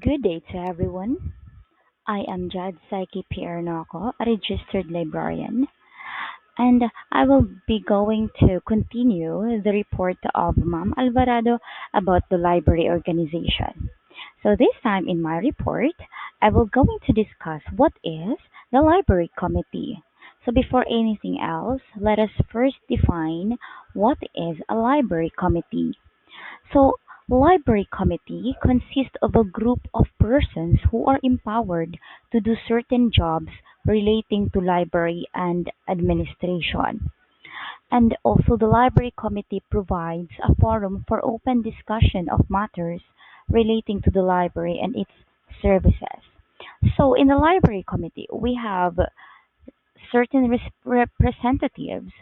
Good day to everyone. I am Jad Saiki Piernoco, a registered librarian, and I will be going to continue the report of Ma'am Alvarado about the library organization. So this time in my report, I will going to discuss what is the library committee. So before anything else, let us first define what is a library committee. So, library committee consists of a group of persons who are empowered to do certain jobs relating to library and administration. And also the library committee provides a forum for open discussion of matters relating to the library and its services. So in the library committee, we have certain representatives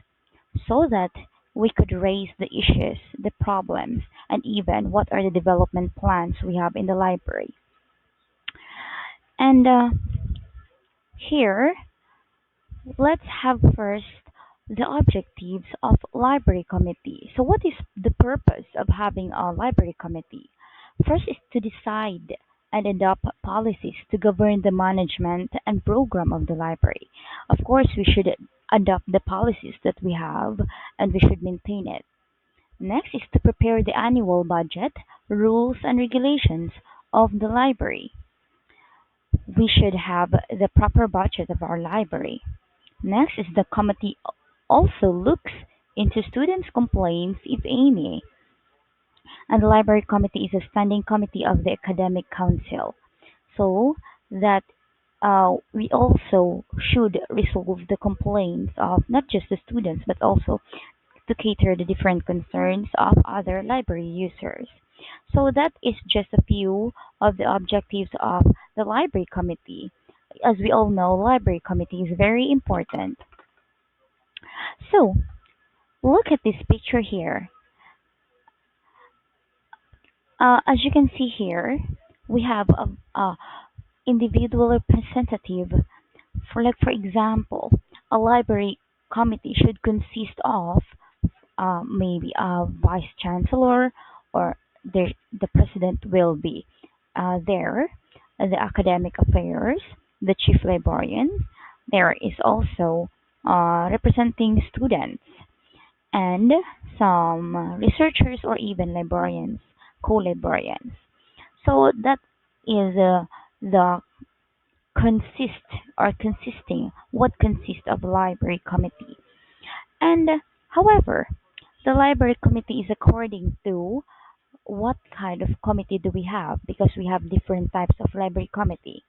so that we could raise the issues, the problems, and even what are the development plans we have in the library. And here, let's have first the objectives of library committee. So what is the purpose of having a library committee? First is to decide and adopt policies to govern the management and program of the library. Of course, we should adopt the policies that we have and we should maintain it. Next is to prepare the annual budget, rules, and regulations of the library. We should have the proper budget of our library. Next is the committee also looks into students' complaints, if any, and the library committee is a standing committee of the academic council. So that we also should resolve the complaints of not just the students but also to cater the different concerns of other library users. So that is just a few of the objectives of the library committee. As we all know, library committee is very important. So look at this picture here. As you can see here, we have a individual representative. For example, a library committee should consist of maybe a vice chancellor or the president will be there, the academic affairs, the chief librarian. There is also representing students and some researchers or even librarians, co-librarians. So that is the consist or consisting what consists of library committee. And however, the library committee is according to what kind of committee do we have because we have different types of library committee.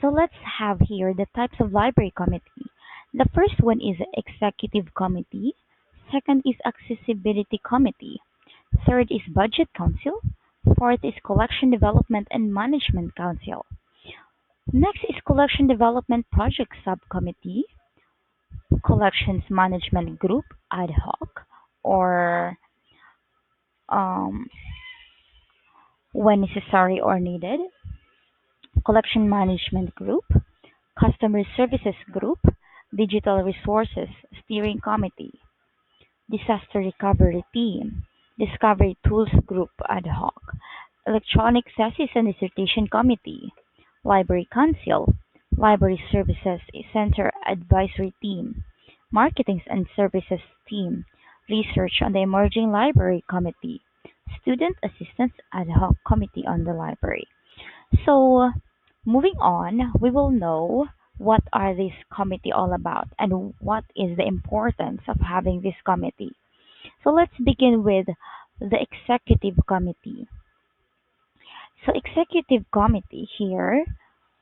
So let's have here the types of library committee. The first one is executive committee, second is accessibility committee, third is budget council, fourth is collection development and management council. Next is collection development project subcommittee, collections management group ad hoc, or um, when necessary or needed, collection management group, customer services group, digital resources steering committee, disaster recovery team, discovery tools group ad hoc, electronic thesis and dissertation committee, library council, library services center advisory team, marketing and services team, research on the emerging library committee, student assistance ad hoc committee on the library. So, moving on, we will know what are this committee all about and what is the importance of having this committee. So let's begin with the executive committee. So executive committee here,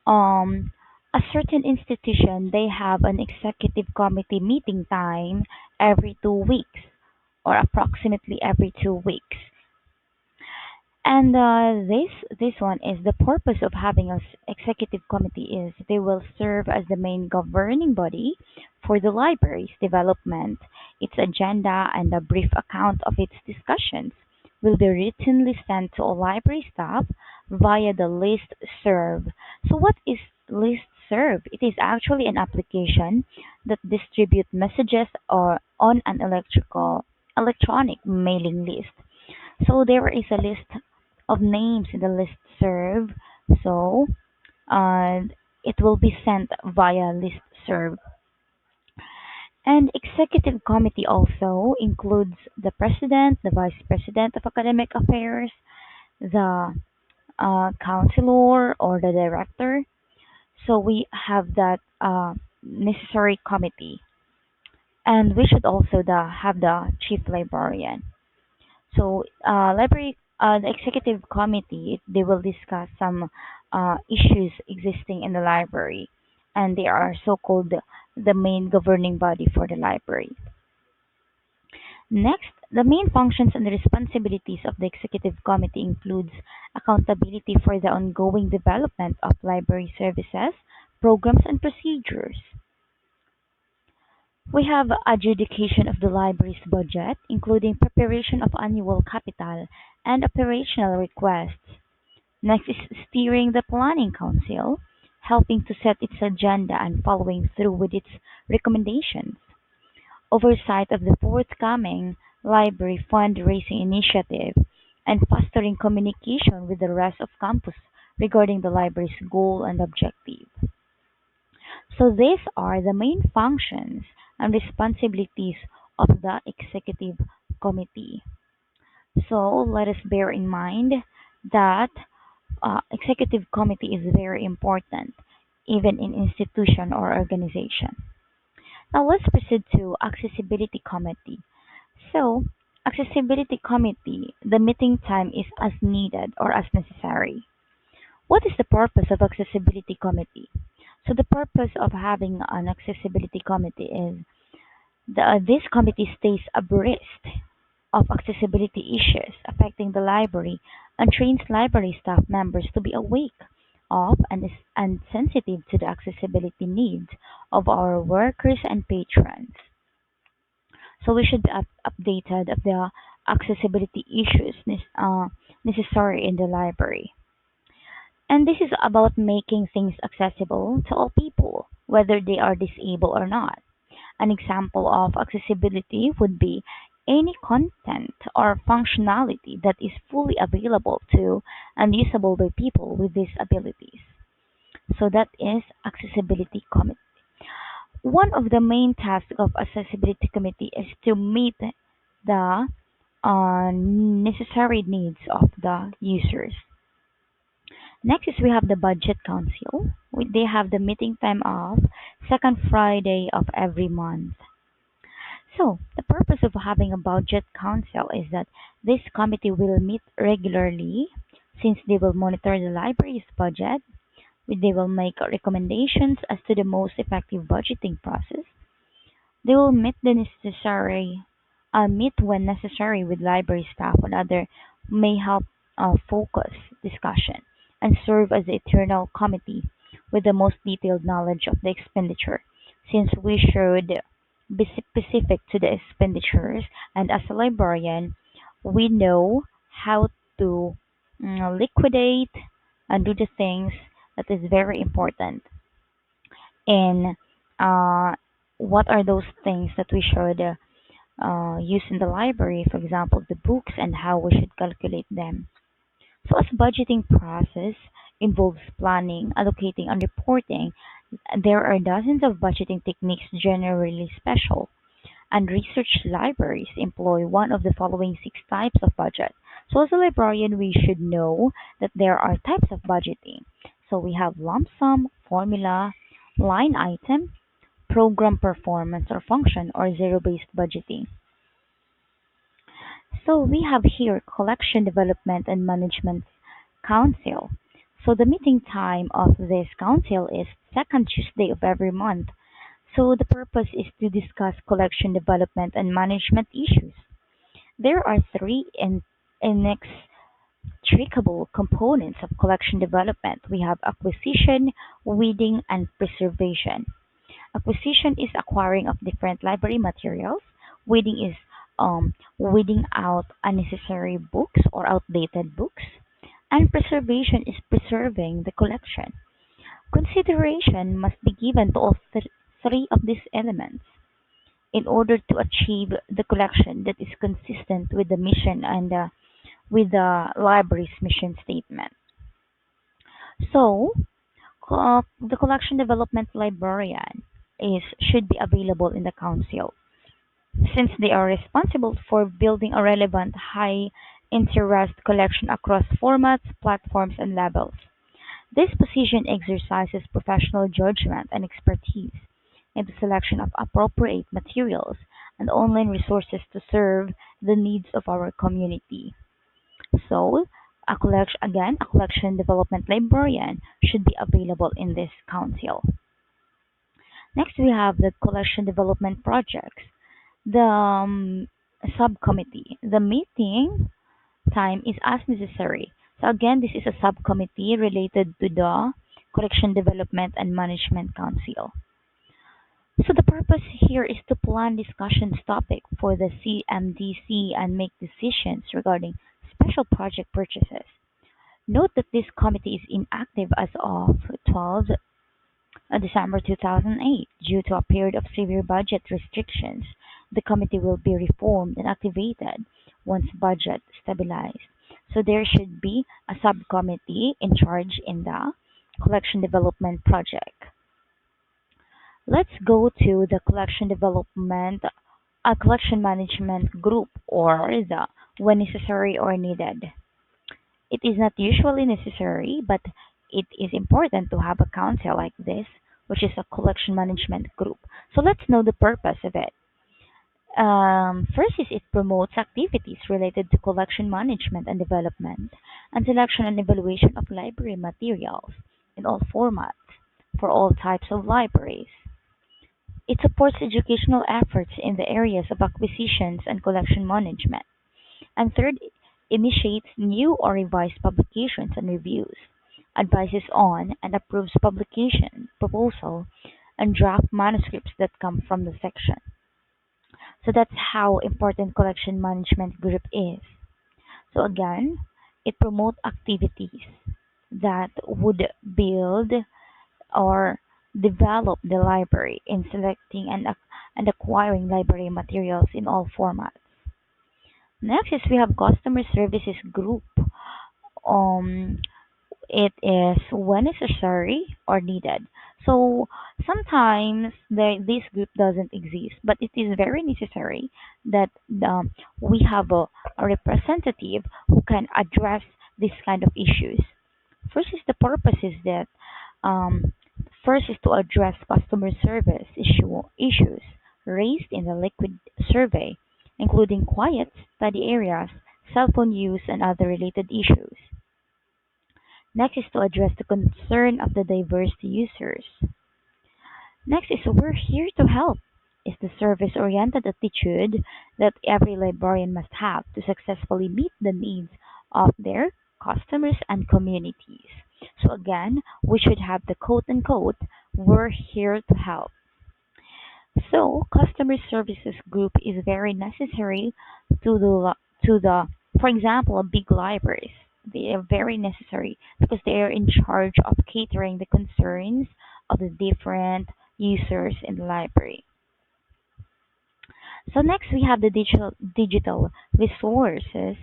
a certain institution they have an executive committee meeting time every 2 weeks or approximately every 2 weeks. And this one is the purpose of having an executive committee is they will serve as the main governing body for the library's development. Its agenda and a brief account of its discussions will be routinely sent to all library staff via the list serve. So what is list serve? It is actually an application that distributes messages or on an electronic mailing list. So there is a list of names in the list serve. So uh, it will be sent via list serve. And executive committee also includes the president, the vice president of academic affairs, the counselor or the director. So we have that necessary committee, and we should also have the chief librarian. So the executive committee, they will discuss some issues existing in the library, and they are so-called the main governing body for the library. Next, the main functions and responsibilities of the executive committee includes accountability for the ongoing development of library services, programs, and procedures. We have adjudication of the library's budget, including preparation of annual capital and operational requests. Next is steering the planning council, helping to set its agenda and following through with its recommendations. Oversight of the forthcoming library fundraising initiative, and fostering communication with the rest of campus regarding the library's goal and objective. So these are the main functions and responsibilities of the executive committee. So let us bear in mind that executive committee is very important even in institution or organization. Now let's proceed to accessibility committee. So accessibility committee, the meeting time is as needed or as necessary. What is the purpose of accessibility committee? So the purpose of having an accessibility committee is this committee stays abreast of accessibility issues affecting the library and trains library staff members to be awake of and sensitive to the accessibility needs of our workers and patrons. So we should be updated of the accessibility issues necessary in the library. And this is about making things accessible to all people, whether they are disabled or not. An example of accessibility would be any content or functionality that is fully available to and usable by people with disabilities. So that is accessibility committee. One of the main tasks of accessibility committee is to meet the necessary needs of the users. Next is we have the budget council. They have the meeting time of second Friday of every month. So, the purpose of having a budget council is that this committee will meet regularly since they will monitor the library's budget, they will make recommendations as to the most effective budgeting process. They will meet when necessary with library staff and other may help focus discussion and serve as the eternal committee with the most detailed knowledge of the expenditure, since we should be specific to the expenditures, and as a librarian we know how to liquidate and do the things that is very important in what are those things that we should use in the library, for example, the books and how we should calculate them. So, as budgeting process involves planning, allocating, and reporting, there are dozens of budgeting techniques generally special, and research libraries employ one of the following six types of budget. So, as a librarian, we should know that there are types of budgeting. So, we have lump sum, formula, line item, program performance or function, or zero based budgeting. So we have here Collection Development and Management Council. So the meeting time of this council is second Tuesday of every month. So the purpose is to discuss collection development and management issues. There are three inextricable components of collection development. We have acquisition, weeding, and preservation. Acquisition is acquiring of different library materials. Weeding is weeding out unnecessary books or outdated books. And preservation is preserving the collection. Consideration must be given to all three of these elements in order to achieve the collection that is consistent with the mission and with the library's mission statement. So, the collection development librarian is should be available in the council since they are responsible for building a relevant high interest collection across formats, platforms, and levels. This position exercises professional judgment and expertise in the selection of appropriate materials and online resources to serve the needs of our community. So, a collection development librarian should be available in this council. Next, we have the collection development projects. The subcommittee. The meeting time is as necessary. So again, this is a subcommittee related to the Collection Development and Management Council. So the purpose here is to plan discussions topic for the CMDC and make decisions regarding special project purchases. Note that this committee is inactive as of 12 December 2008 due to a period of severe budget restrictions. The committee will be reformed and activated once budget stabilized. So there should be a subcommittee in charge in the collection development project. Let's go to the collection management group or the when necessary or needed. It is not usually necessary, but it is important to have a council like this, which is a collection management group. So let's know the purpose of it. First is it promotes activities related to collection management and development, and selection and evaluation of library materials in all formats for all types of libraries. It supports educational efforts in the areas of acquisitions and collection management. And third, initiates new or revised publications and reviews, advises on and approves publication, proposal, and draft manuscripts that come from the section. So that's how important collection management group is. So again, it promotes activities that would build or develop the library in selecting and acquiring library materials in all formats. Next is we have customer services group. Um, it is when necessary or needed. So sometimes this group doesn't exist, but it is very necessary that we have a representative who can address this kind of issues. First is the purpose is that um, first is to address customer service issues raised in the liquid survey, including quiet study areas, cell phone use, and other related issues. Next is to address the concern of the diverse users. Next is we're here to help is the service-oriented attitude that every librarian must have to successfully meet the needs of their customers and communities. So again, we should have the quote unquote, we're here to help. So customer services group is very necessary to the for example big libraries. They are very necessary because they are in charge of catering the concerns of the different users in the library. So next we have the digital resources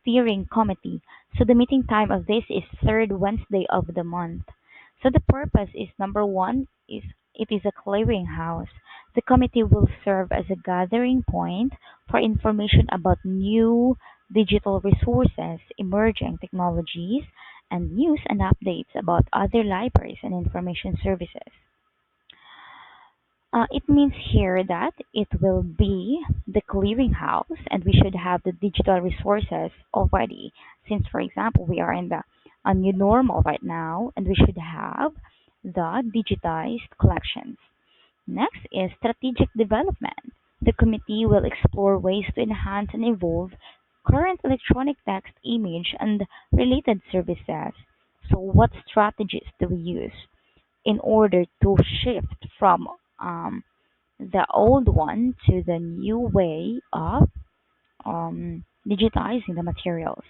steering committee. So the meeting time of this is third Wednesday of the month. So the purpose is number one is it is a clearinghouse. The committee will serve as a gathering point for information about new digital resources, emerging technologies, and news and updates about other libraries and information services. It means here that it will be the clearinghouse, and we should have the digital resources already. Since, for example, we are in the a new normal right now, and we should have the digitized collections. Next is strategic development. The committee will explore ways to enhance and evolve current electronic text, image, and related services. So, what strategies do we use in order to shift from the old one to the new way of digitizing the materials?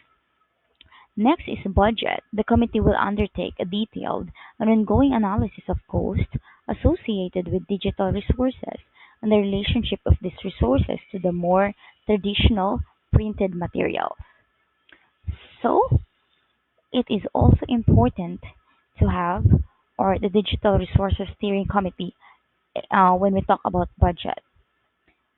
Next is budget. The committee will undertake a detailed and ongoing analysis of cost associated with digital resources and the relationship of these resources to the more traditional printed materials. So it is also important to have or the Digital Resources Steering Committee when we talk about budget.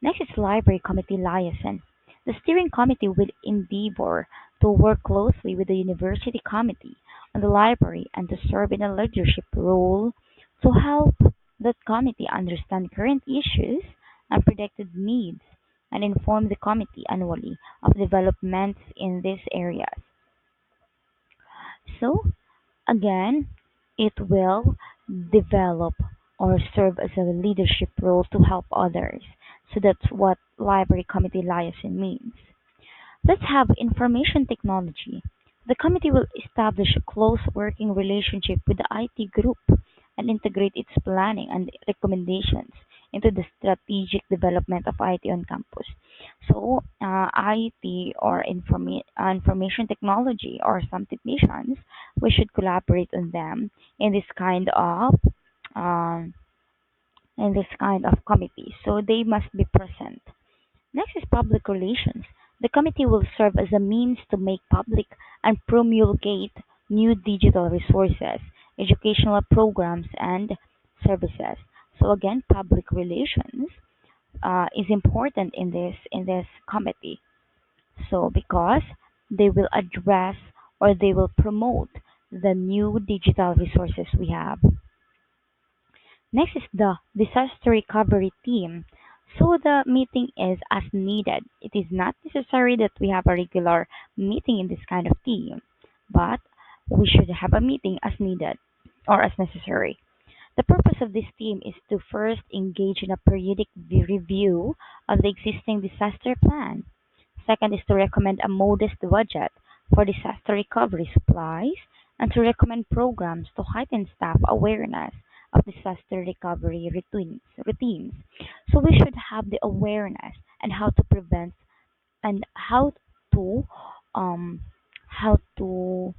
Next is Library Committee Liaison. The steering committee will endeavor to work closely with the university committee on the library and to serve in a leadership role to help that committee understand current issues and predicted needs and inform the committee annually of developments in these areas. So, again, it will develop or serve as a leadership role to help others. So that's what library committee liaison means. Let's have information technology. The committee will establish a close working relationship with the IT group and integrate its planning and recommendations into the strategic development of IT on campus. So, IT or information technology or some technicians, we should collaborate on them in this kind of um, committee. So they must be present. Next is public relations. The committee will serve as a means to make public and promulgate new digital resources, educational programs, and services. So again, public relations is important in this committee. So because they will address or they will promote the new digital resources we have. Next is the disaster recovery team. So the meeting is as needed. It is not necessary that we have a regular meeting in this kind of team, but we should have a meeting as needed or as necessary. The purpose of this team is to first engage in a periodic review of the existing disaster plan. Second is to recommend a modest budget for disaster recovery supplies and to recommend programs to heighten staff awareness of disaster recovery routines. So we should have the awareness and how to prevent and to um, how to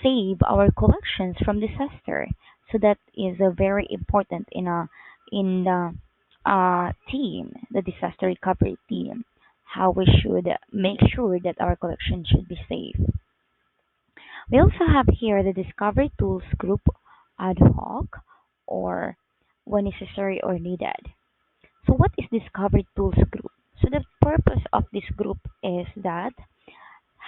save our collections from disaster. So that is a very important in the team, the disaster recovery team. How we should make sure that our collection should be safe. We also have here the Discovery Tools Group ad hoc or when necessary or needed. So what is Discovery Tools Group? So the purpose of this group is that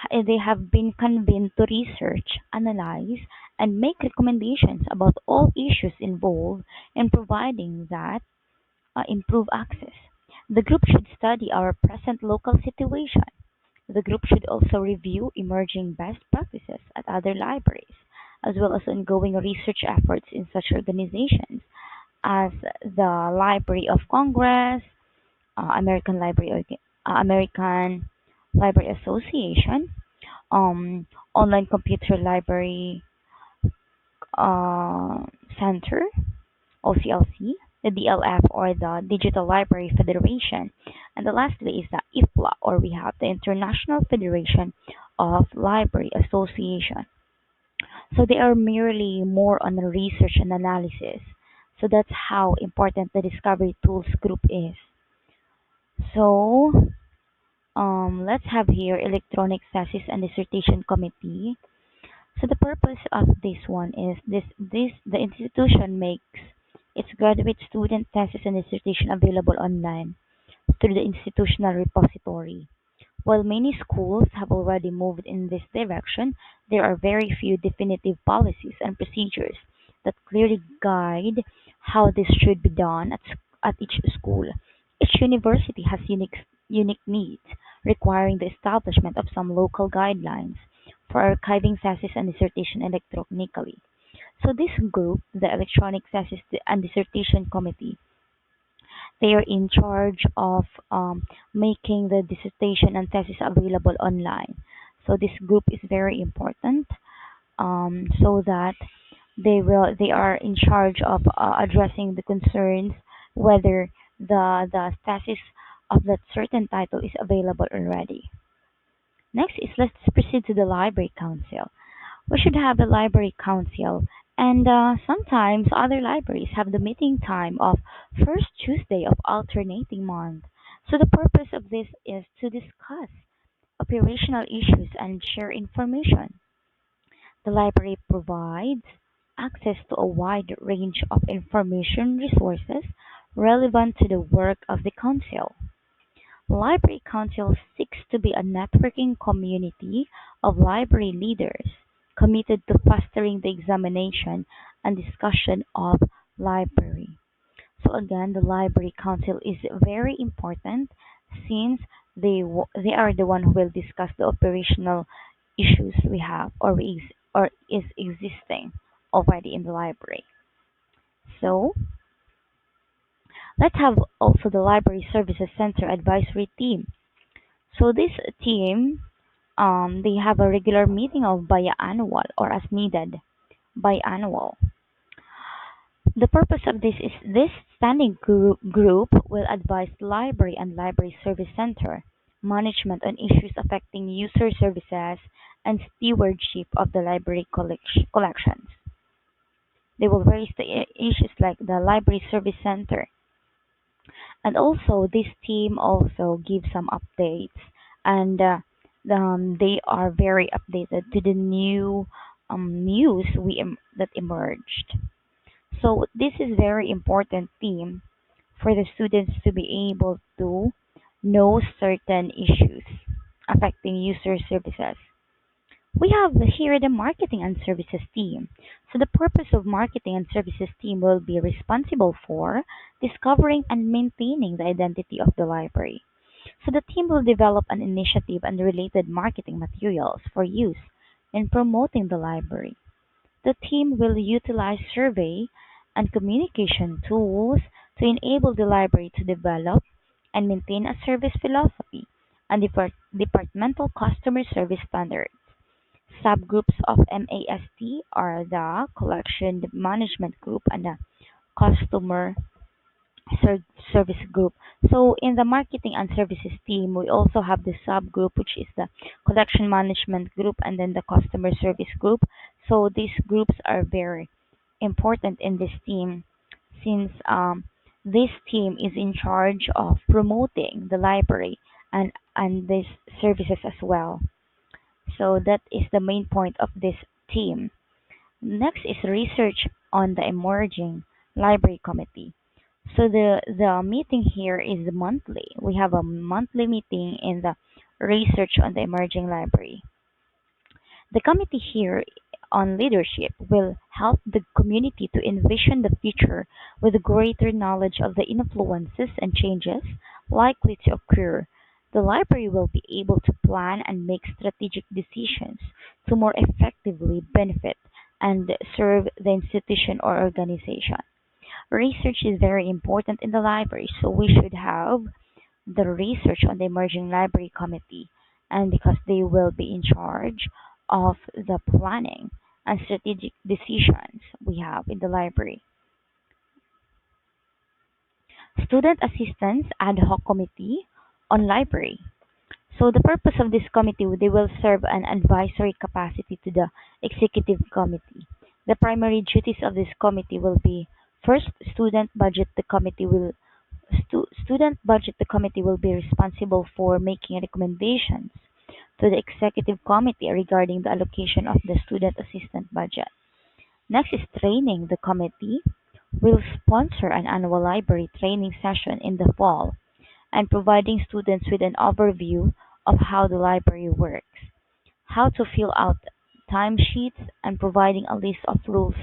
they have been convened to research, analyze, and make recommendations about all issues involved in providing that improve access. The group should study our present local situation. The group should also review emerging best practices at other libraries, as well as ongoing research efforts in such organizations as the Library of Congress, American Library Association, Online Computer Library uh, Center, OCLC, the DLF or the Digital Library Federation, and the lastly is the IFLA or we have the International Federation of Library Association. So they are merely more on the research and analysis. So that's how important the Discovery Tools group is. So let's have here electronic thesis and dissertation committee. So the purpose of this one is this the institution makes its graduate student thesis and dissertation available online through the institutional repository. While many schools have already moved in this direction, there are very few definitive policies and procedures that clearly guide how this should be done at each school. Each university has unique needs, requiring the establishment of some local guidelines for archiving thesis and dissertation electronically. So this group, the Electronic Thesis and Dissertation Committee, they are in charge of making the dissertation and thesis available online. So this group is very important so that they are in charge of addressing the concerns whether the thesis of that certain title is available already. Next is let's proceed to the library council. We should have a library council, and sometimes other libraries have the meeting time of first Tuesday of alternating month. So the purpose of this is to discuss operational issues and share information. The library provides access to a wide range of information resources relevant to the work of the Council. Library Council seeks to be a networking community of library leaders committed to fostering the examination and discussion of library. So again, the Library Council is very important since they are the one who will discuss the operational issues we have or is existing already in the library. So let's have also the Library Services Center Advisory Team. So this team, they have a regular meeting of biannual or as needed biannual. The purpose of this is this standing group will advise library and library service center management on issues affecting user services and stewardship of the library collections. They will raise the issues like the library service center. And also this team also gives some updates and they are very updated to the new news that emerged. So this is very important theme for the students to be able to know certain issues affecting user services. We have here the marketing and services team. So the purpose of marketing and services team will be responsible for discovering and maintaining the identity of the library. So the team will develop an initiative and related marketing materials for use in promoting the library. The team will utilize survey and communication tools to enable the library to develop and maintain a service philosophy and departmental customer service standards. Subgroups of MAST are the Collection Management Group and the Customer Service Group. So in the Marketing and Services team, we also have the subgroup, which is the Collection Management Group and then the Customer Service Group. So these groups are very important in this team since this team is in charge of promoting the library and these services as well. So that is the main point of this team. Next is research on the emerging library committee. So the meeting here is monthly. We have a monthly meeting in the research on the emerging library. The committee here on leadership will help the community to envision the future with greater knowledge of the influences and changes likely to occur. The library will be able to plan and make strategic decisions to more effectively benefit and serve the institution or organization. Research is very important in the library, so we should have the research on the emerging library committee and because they will be in charge of the planning and strategic decisions we have in the library. Student assistance ad hoc committee on library. So the purpose of this committee, they will serve an advisory capacity to the executive committee. The primary duties of this committee will be first, student budget. The committee will be responsible for making recommendations to the executive committee regarding the allocation of the student assistant budget. Next is training. The committee will sponsor an annual library training session in the fall and providing students with an overview of how the library works, how to fill out timesheets, and providing a list of rules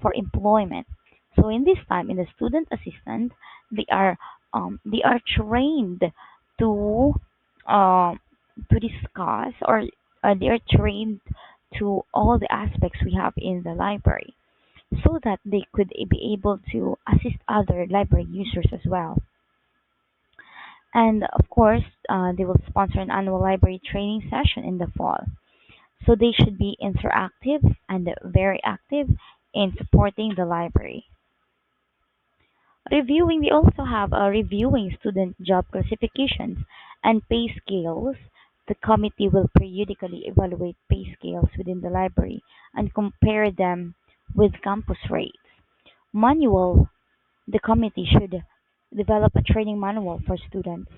for employment. So in this time, in the student assistant, they are trained to um, to discuss or they are trained to all the aspects we have in the library so that they could be able to assist other library users as well. And of course, they will sponsor an annual library training session in the fall. So they should be interactive and very active in supporting the library. Reviewing, we also have reviewing student job classifications and pay scales. The committee will periodically evaluate pay scales within the library and compare them with campus rates. Manual, the committee should develop a training manual for students.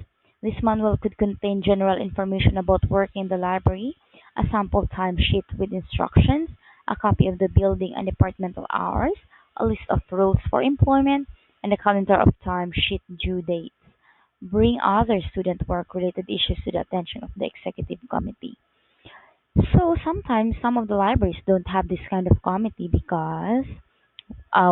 This manual could contain general information about work in the library, a sample timesheet with instructions, a copy of the building and departmental hours, a list of rules for employment, and a calendar of timesheet due dates. Bring other student work related issues to the attention of the executive committee. So sometimes some of the libraries don't have this kind of committee because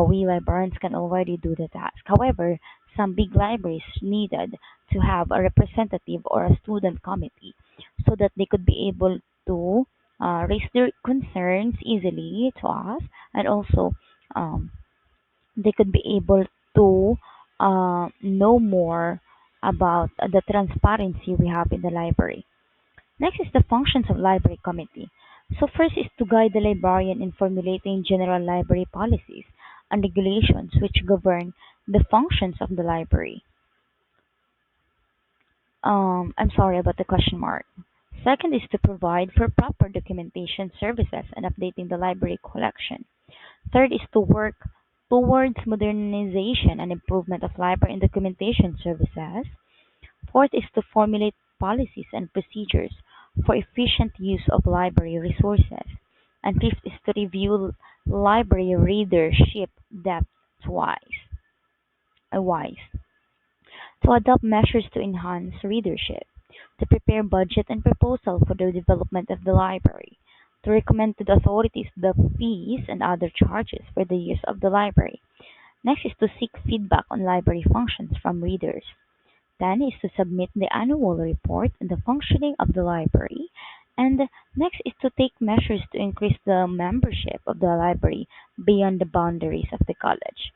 we librarians can already do the task. However, some big libraries needed to have a representative or a student committee so that they could be able to raise their concerns easily to us, and also um, they could be able to know more about the transparency we have in the library. Next is the functions of library committee. So first is to guide the librarian in formulating general library policies and regulations which govern the functions of the library. I'm sorry about the question mark. Second is to provide for proper documentation services and updating the library collection. Third is to work towards modernization and improvement of library and documentation services. Fourth is to formulate policies and procedures for efficient use of library resources. And fifth is to review library readership depth twice, wise, to adopt measures to enhance readership, to prepare budget and proposal for the development of the library, to recommend to the authorities the fees and other charges for the use of the library. Next is to seek feedback on library functions from readers. Then is to submit the annual report on the functioning of the library. And next is to take measures to increase the membership of the library beyond the boundaries of the college.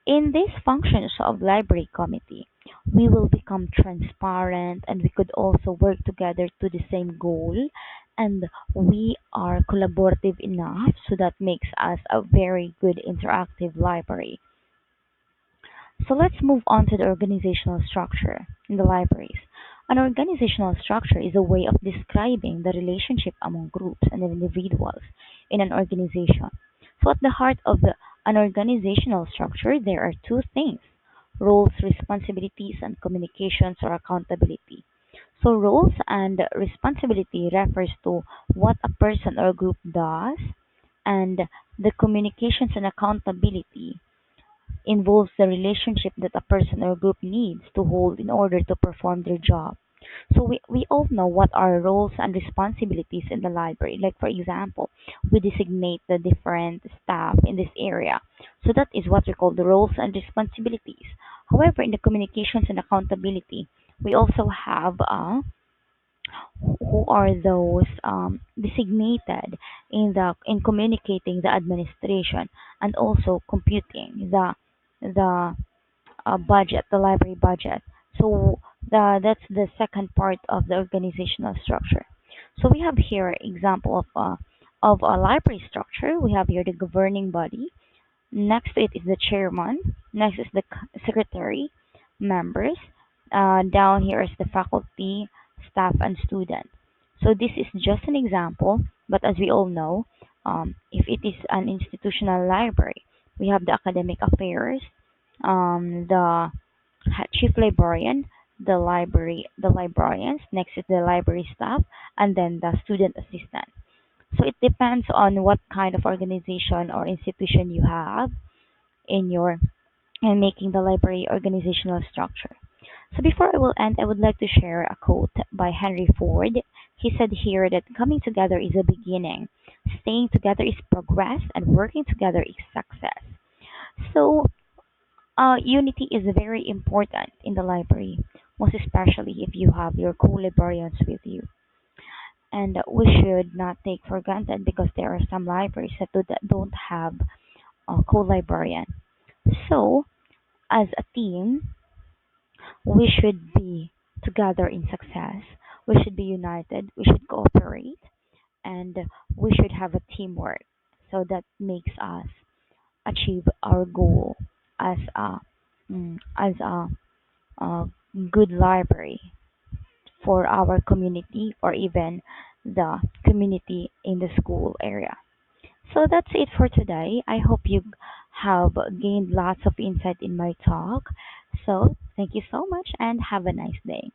In these functions of library committee, we will become transparent and we could also work together to the same goal, and we are collaborative enough so that makes us a very good interactive library. So let's move on to the organizational structure in the libraries. An organizational structure is a way of describing the relationship among groups and individuals in an organization. So at the heart of an organizational structure, there are two things: roles, responsibilities, and communications or accountability. So roles and responsibility refers to what a person or group does, and the communications and accountability involves the relationship that a person or group needs to hold in order to perform their job. So we all know what are roles and responsibilities in the library. Like for example, we designate the different staff in this area. So that is what we call the roles and responsibilities. However, in the communications and accountability, we also have who are those designated in communicating the administration and also computing the budget, the library budget. So that's the second part of the organizational structure. So we have here example of a library structure. We have here the governing body. Next to it is the chairman. Next is the secretary, members. Down here is the faculty, staff, and students. So this is just an example, but as we all know, if it is an institutional library, we have the academic affairs, the chief librarian, the librarians. Next is the library staff, and then the student assistant. So it depends on what kind of organization or institution you have in your in making the library organizational structure. So before I will end, I would like to share a quote by Henry Ford. He said here that coming together is a beginning, staying together is progress, and working together is success. So unity is very important in the library, most especially if you have your co-librarians with you. And we should not take for granted because there are some libraries that don't have a co-librarian. So, as a team, we should be together in success. We should be united. We should cooperate, and we should have a teamwork. So that makes us achieve our goal as a good library for our community or even the community in the school area. So that's it for today. I hope you have gained lots of insight in my talk. So thank you so much and have a nice day.